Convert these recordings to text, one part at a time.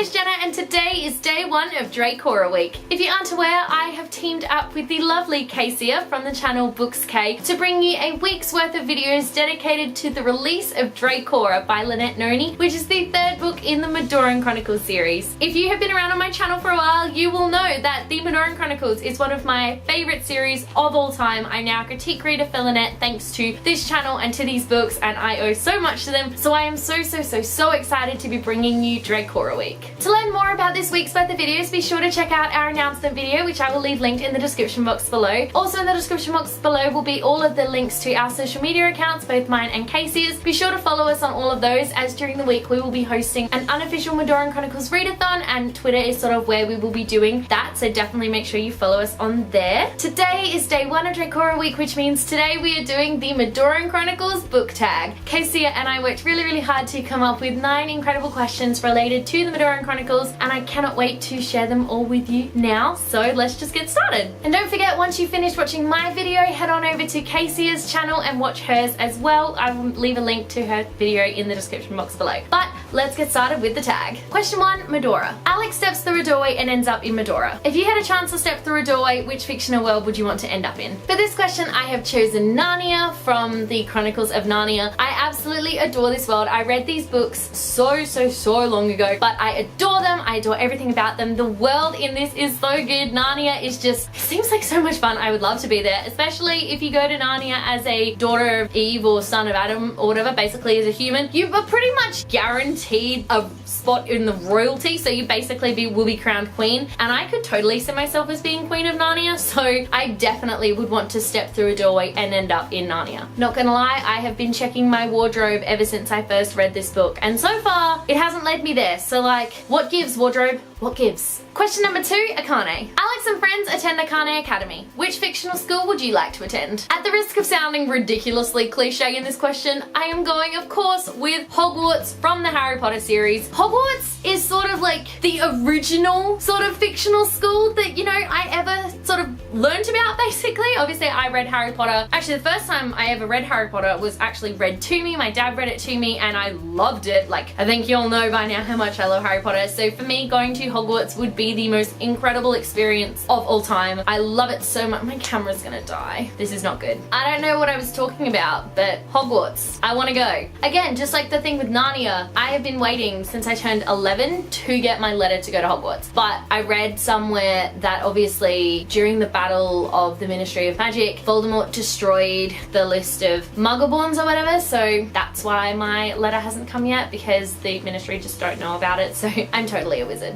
is Jenna and today is day 1 of DRAEKORA week. If you aren't aware, I have teamed up with the lovely Kaysia from the channel Books K to bring you a week's worth of videos dedicated to the release of DRAEKORA by Lynette Noni, which is the 3rd book in the MEDORAN Chronicles series. If you have been around on my channel for a while, you will know that the MEDORAN Chronicles is one of my favourite series of all time. I'm now a critique reader for Lynette thanks to this channel and to these books, and I owe so much to them, so I am so excited to be bringing you DRAEKORA week. To learn more about this week's worth of videos, be sure to check out our announcement video, which I will leave linked in the description box below. Also in the description box below will be all of the links to our social media accounts, both mine and Kaysia's. Be sure to follow us on all of those, as during the week we will be hosting an unofficial MEDORAN Chronicles readathon, and Twitter is sort of where we will be doing that, so definitely make sure you follow us on there. Today is day 1 of DRAEKORA week, which means today we are doing the MEDORAN Chronicles book tag. Kaysia and I worked really hard to come up with 9 incredible questions related to the MEDORAN Chronicles, and I cannot wait to share them all with you now, so let's just get started. And don't forget, once you've finished watching my video, head on over to Kaysia's channel and watch hers as well. I will leave a link to her video in the description box below. But let's get started with the tag. Question 1, Medora. Alex steps through a doorway and ends up in Medora. If you had a chance to step through a doorway, which fictional world would you want to end up in? For this question, I have chosen Narnia from the Chronicles of Narnia. I absolutely adore this world. I read these books so long ago, but I adore them. I adore everything about them. The world in this is so good. Narnia is just, it seems like so much fun. I would love to be there, especially if you go to Narnia as a daughter of Eve or son of Adam or whatever, basically as a human. You are pretty much guaranteed a spot in the royalty, so you basically will be crowned queen, and I could totally see myself as being queen of Narnia, so I definitely would want to step through a doorway and end up in Narnia. Not gonna lie, I have been checking my wardrobe ever since I first read this book, and so far it hasn't led me there, so like, what gives, wardrobe? What gives? Question number 2, Akane. Alex and friends attend Akarnae Academy. Which fictional school would you like to attend? At the risk of sounding ridiculously cliche in this question, I am going, of course, with Hogwarts from the Harry Potter series. Hogwarts is sort of like the original sort of fictional school that, you know, I ever sort of learned about, basically. Obviously, I read Harry Potter. Actually, the first time I ever read Harry Potter was actually read to me. My dad read it to me and I loved it. Like, I think you all know by now how much I love Harry Potter. So for me, going to Hogwarts would be the most incredible experience of all time. I love it so much. My camera's gonna die. This is not good. I don't know what I was talking about, but Hogwarts, I want to go. Again, just like the thing with Narnia, I have been waiting since I turned 11 to get my letter to go to Hogwarts. But I read somewhere that obviously during the battle of the Ministry of Magic, Voldemort destroyed the list of Muggleborns or whatever, so that's why my letter hasn't come yet, because the Ministry just don't know about it, so I'm totally a wizard.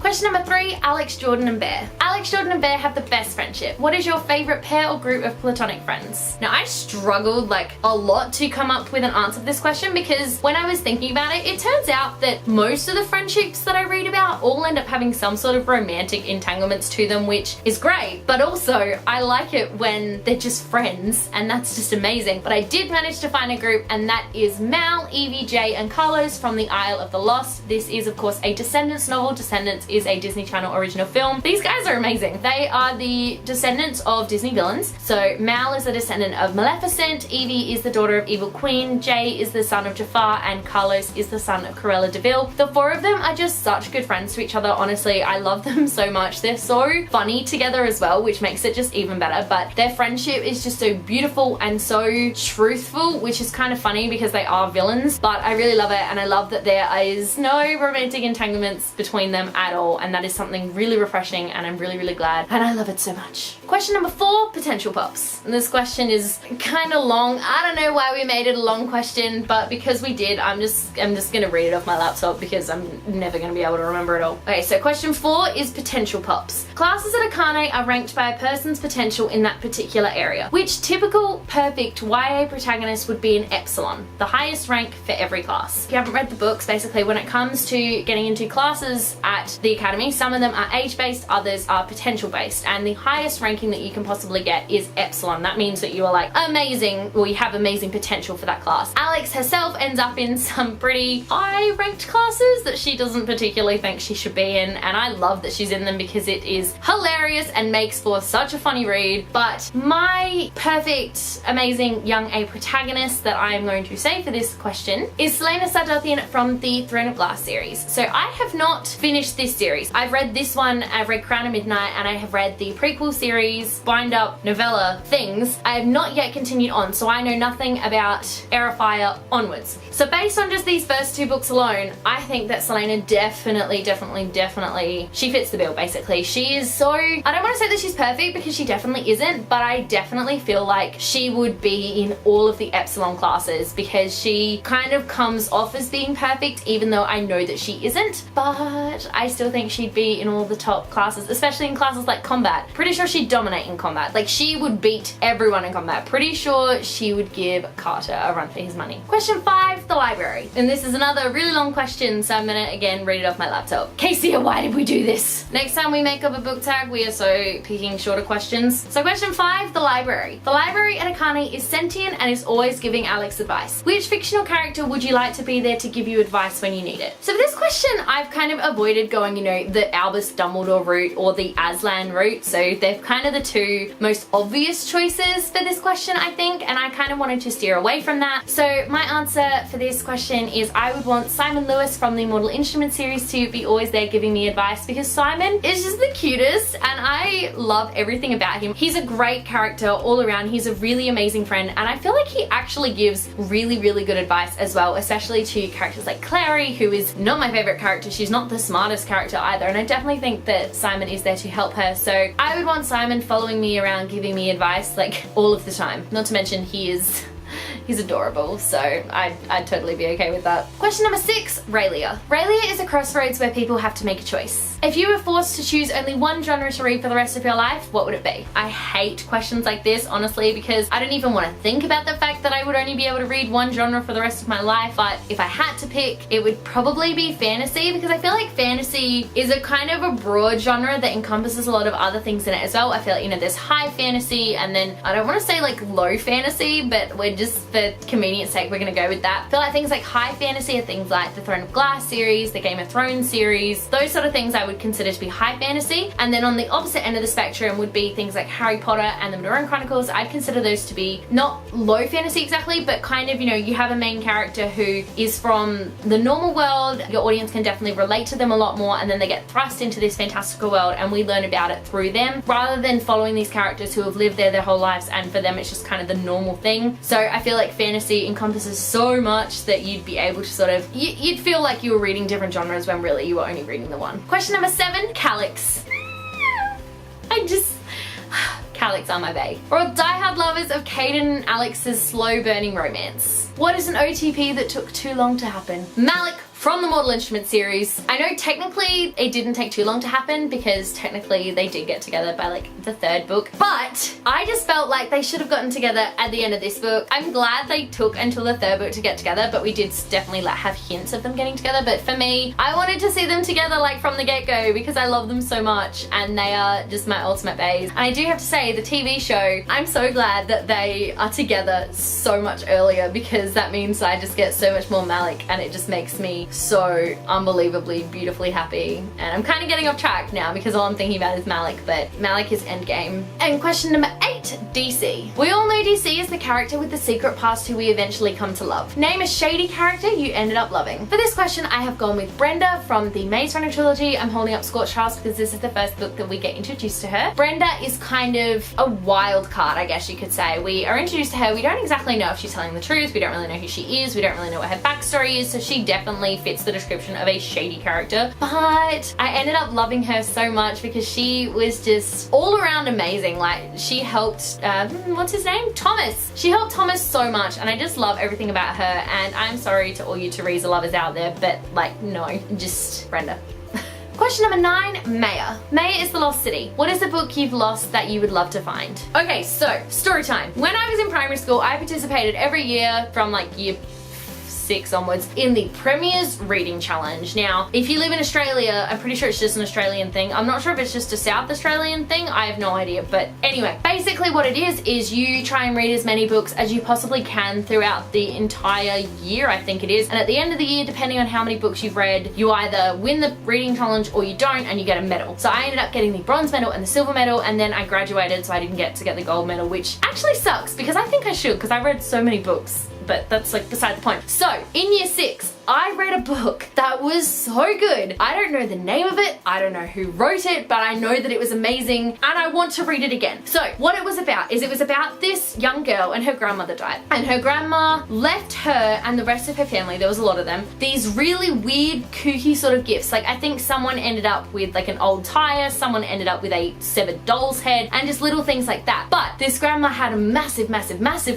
Question number 3, Alex, Jordan and Bear. Alex, Jordan and Bear have the best friendship. What is your favourite pair or group of platonic friends? Now, I struggled like a lot to come up with an answer to this question, because when I was thinking about it, it turns out that most of the friendships that I read about all end up having some sort of romantic entanglements to them, which is great, but also I like it when they're just friends, and that's just amazing. But I did manage to find a group, and that is Mal, Evie, Jay and Carlos from the Isle of the Lost. This is of course a Descendants novel. Descendants is a Disney Channel original film. These guys are amazing. They are the descendants of Disney villains. So Mal is a descendant of Maleficent, Evie is the daughter of Evil Queen, Jay is the son of Jafar, and Carlos is the son of Cruella de Vil. The 4 of them are just such good friends to each other. Honestly, I love them so much. They're so funny together as well, which makes it just even better, but their friendship is just so beautiful and so truthful, which is kind of funny because they are villains, but I really love it, and I love that there is no romantic entanglements between them at all, and that is something really refreshing, and I'm really glad, and I love it so much. Question number 4, potential pops. And this question is kind of long. I don't know why we made it a long question, but because we did, I'm just gonna read it off my laptop because I'm never gonna be able to remember it all. Okay, so question 4 is potential pops. Classes at Akane are ranked by a person's potential in that particular area. Which typical perfect YA protagonist would be an Epsilon, the highest rank for every class? If you haven't read the books, basically when it comes to getting into classes at the the Academy. Some of them are age-based, others are potential-based, and the highest ranking that you can possibly get is Epsilon. That means that you are like amazing, or you have amazing potential for that class. Alex herself ends up in some pretty high-ranked classes that she doesn't particularly think she should be in, and I love that she's in them because it is hilarious and makes for such a funny read. But my perfect, amazing young A protagonist that I am going to say for this question is Selena Sardarthian from the Throne of Glass series. So I have not finished this series. I've read this one, I've read Crown of Midnight, and I have read the prequel series, bind up, novella things. I have not yet continued on, so I know nothing about Air of Fire onwards. So based on just these first two books alone, I think that Selena definitely, she fits the bill basically. She is so, I don't want to say that she's perfect because she definitely isn't, but I definitely feel like she would be in all of the Epsilon classes because she kind of comes off as being perfect even though I know that she isn't, but I still think she'd be in all the top classes, especially in classes like combat. Pretty sure she'd dominate in combat. Like she would beat everyone in combat. Pretty sure she would give Carter a run for his money. Question 5, the library. And this is another really long question, so I'm gonna again read it off my laptop. Kaysia, why did we do this? Next time we make up a book tag, we are so picking shorter questions. So question 5, the library. The library at Akane is sentient and is always giving Alex advice. Which fictional character would you like to be there to give you advice when you need it? So for this question, I've kind of avoided going, you know, the Albus Dumbledore route or the Aslan route. So they're kind of the two most obvious choices for this question, I think, and I kind of wanted to steer away from that. So my answer for this question is I would want Simon Lewis from the Mortal Instruments series to be always there giving me advice because Simon is just the cutest and I love everything about him. He's a great character all around. He's a really amazing friend and I feel like he actually gives really good advice as well, especially to characters like Clary, who is not my favorite character. She's not the smartest character either, and I definitely think that Simon is there to help her. So I would want Simon following me around giving me advice like all of the time. Not to mention he's adorable, so I'd totally be okay with that. Question number 6, Raelia. Raelia is a crossroads where people have to make a choice. If you were forced to choose only one genre to read for the rest of your life, what would it be? I hate questions like this, honestly, because I don't even want to think about the fact that I would only be able to read one genre for the rest of my life, but if I had to pick, it would probably be fantasy because I feel like fantasy is a kind of a broad genre that encompasses a lot of other things in it as well. I feel like, you know, there's high fantasy and then I don't want to say like low fantasy, but we're just, for convenience sake, we're gonna go with that. I feel like things like high fantasy are things like the Throne of Glass series, the Game of Thrones series, those sort of things I would consider to be high fantasy. And then on the opposite end of the spectrum would be things like Harry Potter and the MEDORAN Chronicles. I'd consider those to be not low fantasy exactly, but kind of, you know, you have a main character who is from the normal world, your audience can definitely relate to them a lot more, and then they get thrust into this fantastical world and we learn about it through them, rather than following these characters who have lived there their whole lives and for them it's just kind of the normal thing. So I feel like fantasy encompasses so much that you'd be able to sort of, you'd feel like you were reading different genres when really you were only reading the one. Question number 7, Calyx. Calyx are my bae. For all diehard lovers of Caden and Alex's slow burning romance. What is an OTP that took too long to happen? Malik from the Mortal Instruments series. I know technically it didn't take too long to happen because technically they did get together by like the 3rd book, but I just felt like they should have gotten together at the end of this book. I'm glad they took until the 3rd book to get together, but we did definitely like have hints of them getting together. But for me, I wanted to see them together like from the get-go because I love them so much and they are just my ultimate baes. And I do have to say, the TV show, I'm so glad that they are together so much earlier because that means I just get so much more Malik and it just makes me so unbelievably beautifully happy. And I'm kind of getting off track now because all I'm thinking about is Malik, but Malik is endgame. And question number 8, DC. We all know DC is the character with the secret past who we eventually come to love. Name a shady character you ended up loving. For this question, I have gone with Brenda from the Maze Runner trilogy. I'm holding up Scorched House because this is the first book that we get introduced to her. Brenda is kind of a wild card, I guess you could say. We are introduced to her, we don't exactly know if she's telling the truth, we don't really know who she is, we don't really know what her backstory is, so she definitely fits the description of a shady character. But I ended up loving her so much because she was just all around amazing. Like, she helped, what's his name? Thomas. She helped Thomas so much and I just love everything about her, and I'm sorry to all you Teresa lovers out there, but like, no, just Brenda. Question number 9, Maya. Maya is the Lost City. What is a book you've lost that you would love to find? Okay, so story time. When I was in primary school, I participated every year from like year 6 onwards in the Premier's Reading Challenge. Now, if you live in Australia, I'm pretty sure it's just an Australian thing. I'm not sure if it's just a South Australian thing. I have no idea. But anyway, basically what it is you try and read as many books as you possibly can throughout the entire year, I think it is. And at the end of the year, depending on how many books you've read, you either win the reading challenge or you don't, and you get a medal. So I ended up getting the bronze medal and the silver medal, and then I graduated, so I didn't get to get the gold medal, which actually sucks because I think I should, because I read so many books. But that's like beside the point. So in year 6, I read a book that was so good. I don't know the name of it, I don't know who wrote it, but I know that it was amazing and I want to read it again. So what it was about is it was about this young girl, and her grandmother died. And her grandma left her and the rest of her family, there was a lot of them, these really weird, kooky sort of gifts. Like I think someone ended up with like an old tire, someone ended up with a severed doll's head, and just little things like that. But this grandma had a massive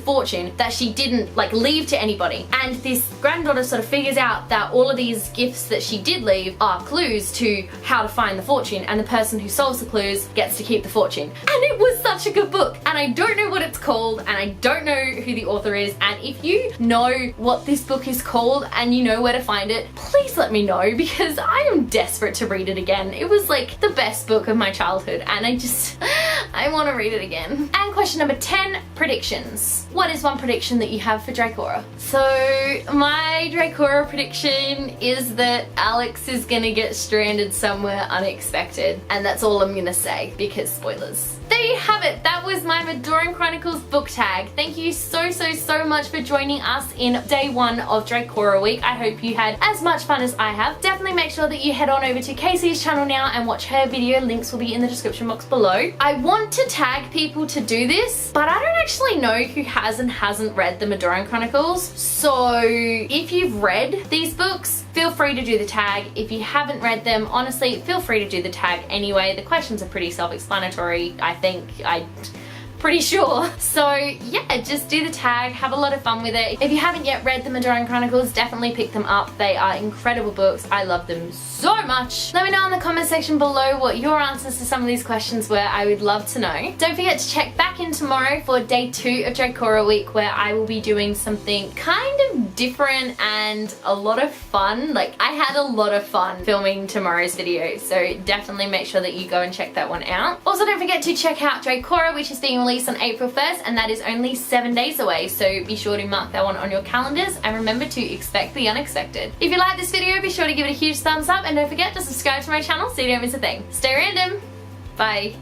fortune that she didn't like leave to anybody. And this granddaughter sort of figures out that all of these gifts that she did leave are clues to how to find the fortune, and the person who solves the clues gets to keep the fortune. And it was such a good book, and I don't know what it's called, and I don't know who the author is, and if you know what this book is called and you know where to find it, please let me know, because I am desperate to read it again. It was like the best book of my childhood, and I want to read it again. And question number 10, predictions. What is one prediction that you have for DRAEKORA? So my DRAEKORA prediction is that Alex is gonna get stranded somewhere unexpected, and that's all I'm gonna say because spoilers. There you have it. That was my MEDORAN Chronicles book tag. Thank you so much for joining us in day 1 of DRAEKORA week. I hope you had as much fun as I have. Definitely make sure that you head on over to Kaysia's channel now and watch her video. Links will be in the description box below. I want to tag people to do this, but I don't actually know who has and hasn't read the MEDORAN Chronicles. So if you've read these books, feel free to do the tag. If you haven't read them, honestly, feel free to do the tag anyway. The questions are pretty self-explanatory, I think. I'm pretty sure. So yeah, just do the tag, have a lot of fun with it. If you haven't yet read the MEDORAN Chronicles, definitely pick them up. They are incredible books. I love them so much. Let me know in the comment section below what your answers to some of these questions were. I would love to know. Don't forget to check back in tomorrow for day 2 of DRAEKORA week, where I will be doing something kind of different and a lot of fun. Like, I had a lot of fun filming tomorrow's video, so definitely make sure that you go and check that one out. Also, don't forget to check out DRAEKORA, which is being released on April 1st, and that is only 7 days away, so be sure to mark that one on your calendars, and remember to expect the unexpected. If you like this video, be sure to give it a huge thumbs up, and don't forget to subscribe to my channel so you don't miss a thing. Stay random! Bye!